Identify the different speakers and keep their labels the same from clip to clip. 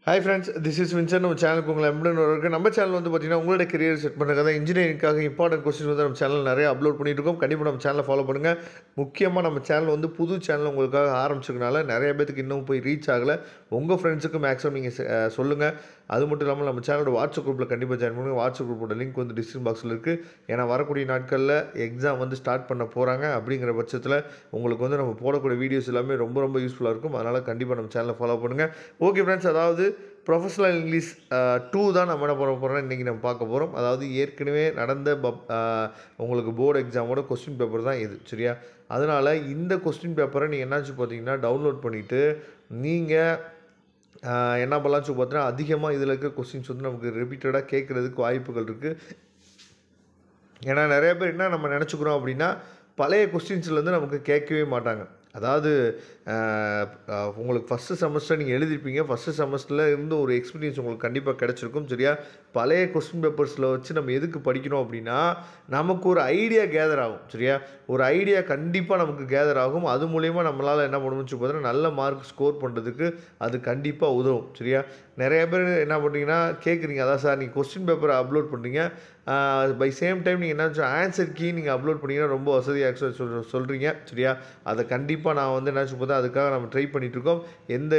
Speaker 1: Hi friends, this is Vincent. நம்ம சேனலுக்கு உங்களை எம்புடன் நம்ம சேனல் வந்து பார்த்தீங்கன்னா உங்களோட கரியர் செட் பண்ணுறதுக்காக இன்ஜினியரிங்காக இம்பார்ட்டன்ட் கொஸ்டின் வந்து நம்ம சேனல் நிறைய அப்லோட் பண்ணிட்டு இருக்கோம். கண்டிப்பாக நம்ம சேனலை ஃபாலோ பண்ணுங்கள். முக்கியமாக நம்ம சேனல் வந்து புது சேனல் உங்களுக்காக ஆரம்பிச்சிருக்கனால நிறைய பேருக்கு இன்னும் போய் ரீச் ஆகலை. உங்கள் ஃப்ரெண்ட்ஸுக்கு மேக்ஸிமம் நீங்கள் சொல்லுங்கள். அது மட்டும் இல்லாமல் நம்ம சேனலோட வாட்ஸ்அப் குரூப்பில் கண்டிப்பாக ஜாயின் பண்ணுங்கள். வாட்ஸ்அப் குரூப்போட லிங்க் வந்து டிஸ்கிரிப்ஷன் பாக்ஸில் இருக்குது. ஏன்னா வரக்கூடிய நாட்களில் எக்ஸாம் வந்து ஸ்டார்ட் பண்ண போகிறாங்க. அப்படிங்கிற பட்சத்தில் உங்களுக்கு வந்து நம்ம போடக்கூடிய வீடியோஸ் எல்லாமே ரொம்ப ரொம்ப யூஸ்ஃபுல்லாக இருக்கும். அதனால் கண்டிப்பாக நம்ம சேனலை ஃபாலோ பண்ணுங்கள். ஓகே ஃப்ரெண்ட்ஸ், அதாவது ப்ரொஃபஷனல் இங்கிலீஷ் 2 தான் நம்ம என்ன பண்ண போகிறோம் இன்றைக்கி நம்ம பார்க்க போகிறோம். அதாவது ஏற்கனவே நடந்த உங்களுக்கு போர்டு எக்ஸாமோட கொஸ்டின் பேப்பர் தான் இது, சரியா? அதனால் இந்த கொஸ்டின் பேப்பரை நீங்கள் என்னாச்சு பார்த்தீங்கன்னா டவுன்லோட் பண்ணிவிட்டு நீங்கள் என்ன பண்ணலாம்னு சொல்லி பார்த்தீங்கன்னா அதிகமாக இதில் இருக்க கொஸ்டின்ஸ் வந்து நமக்கு ரிப்பீட்டடாக கேட்குறதுக்கு வாய்ப்புகள் இருக்குது. ஏன்னா நிறைய பேர் என்ன நம்ம நினச்சிக்கிறோம் அப்படின்னா பழைய கொஸ்டின்ஸ்லேருந்து நமக்கு கேட்கவே மாட்டாங்க. அதாவது உங்களுக்கு ஃபஸ்ட்டு செமஸ்டர் நீங்கள் எழுதிருப்பீங்க. ஃபஸ்ட்டு செமஸ்டரில் இருந்து ஒரு எக்ஸ்பீரியன்ஸ் உங்களுக்கு கண்டிப்பாக கிடச்சிருக்கும், சரியா? பழைய கொஸ்டின் பேப்பர்ஸில் வச்சு நம்ம எதுக்கு படிக்கணும் அப்படின்னா நமக்கு ஒரு ஐடியா கேதர் ஆகும், சரியா? ஒரு ஐடியா கண்டிப்பாக நமக்கு கேதர் ஆகும். அது மூலயமா நம்மளால் என்ன பண்ணணும்னு சொல்லி பார்த்தீங்கன்னா நல்ல மார்க் ஸ்கோர் பண்ணுறதுக்கு அது கண்டிப்பாக உதவும், சரியா? நிறைய பேர் என்ன பண்ணுறீங்கன்னா கேட்குறீங்க, அதான் சார் நீங்கள் கொஸ்டின் பேப்பரை அப்லோட் பண்ணுறீங்க, பை சேம் டைம் நீங்கள் என்ன ஆன்சர் கீ நீங்கள் அப்லோட் பண்ணிங்கன்னா ரொம்ப வசதியாக சொல்கிறீங்க, சரியா? அதை கண்டிப்பாக நான் வந்து என்ன சொல்லுறது அதுக்காக நம்ம ட்ரை பண்ணிகிட்ருக்கோம். எந்த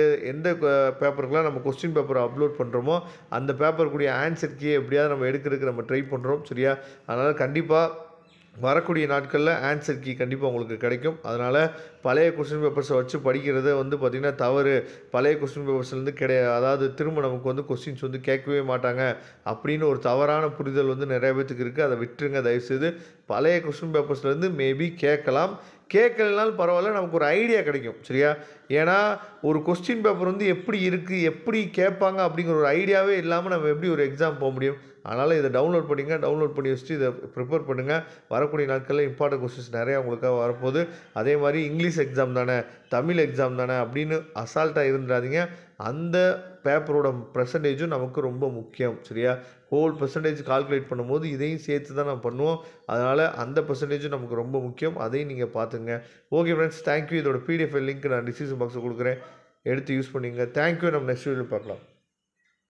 Speaker 1: பேப்பருக்கெலாம் நம்ம கொஸ்டின் பேப்பரை அப்லோட் பண்ணுறோமோ அந்த பேப்பருக்குரிய ஆன்சர் கீ எப்படியாவது நம்ம எடுக்கிறதுக்கு நம்ம ட்ரை பண்ணுறோம், சரியா? அதனால் கண்டிப்பாக வரக்கூடிய நாட்களில் ஆன்சர் கீ கண்டிப்பாக உங்களுக்கு கிடைக்கும். அதனால் பழைய கொஸ்டின் பேப்பர்ஸை வச்சு படிக்கிறத வந்து பார்த்திங்கன்னா தவறு. பழைய கொஸ்டின் பேப்பர்ஸ்லேருந்து அதாவது திரும்ப நமக்கு வந்து கொஸ்டின்ஸ் வந்து கேட்கவே மாட்டாங்க அப்படின்னு ஒரு தவறான புரிதல் வந்து நிறைய பேத்துக்கு இருக்குது. அதை விட்டுருங்க தயவுசெய்து. பழைய கொஸ்டின் பேப்பர்ஸ்லேருந்து மேபி கேட்கலனாலும் பரவாயில்ல, நமக்கு ஒரு ஐடியா கிடைக்கும், சரியா? ஏன்னா ஒரு கொஸ்டின் பேப்பர் வந்து எப்படி இருக்குது, எப்படி கேட்பாங்க அப்படிங்கிற ஒரு ஐடியாவே இல்லாமல் நம்ம எப்படி ஒரு எக்ஸாம் போக முடியும்? அதனால் இதை டவுன்லோட் பண்ணி வச்சுட்டு இதை ப்ரிப்பேர் பண்ணுங்கள். வரக்கூடிய நாட்களில் இம்பார்ட்டன்ட் கொஸ்டின்ஸ் நிறையா உங்களுக்காக வரப்போகுது. அதே மாதிரி இங்கிலீஷ் எக்ஸாம் தானே, தமிழ் எக்ஸாம் தானே அப்படின்னு அசால்ட்டாக இருந்துடாதீங்க. அந்த பேப்பரோட பெர்சன்டேஜும் நமக்கு ரொம்ப முக்கியம், சரியா? ஹோல் பெர்சன்டேஜ் கால்குலேட் பண்ணும்போது இதையும் சேர்த்து தான் நம்ம பண்ணுவோம். அதனால் அந்த பெர்சன்டேஜும் நமக்கு ரொம்ப முக்கியம். அதையும் நீங்கள் பார்த்துங்க. Okay friends, thank you. இதோட பிடிஎஃப் லிங்க் நான் டிஸ்கிரிப்ஷன் பாக்ஸில் கொடுக்குறேன், எடுத்து யூஸ் பண்ணிங்க. தேங்க்யூ. நம்ம நெக்ஸ்ட் வீடியோவில் பார்க்கலாம்.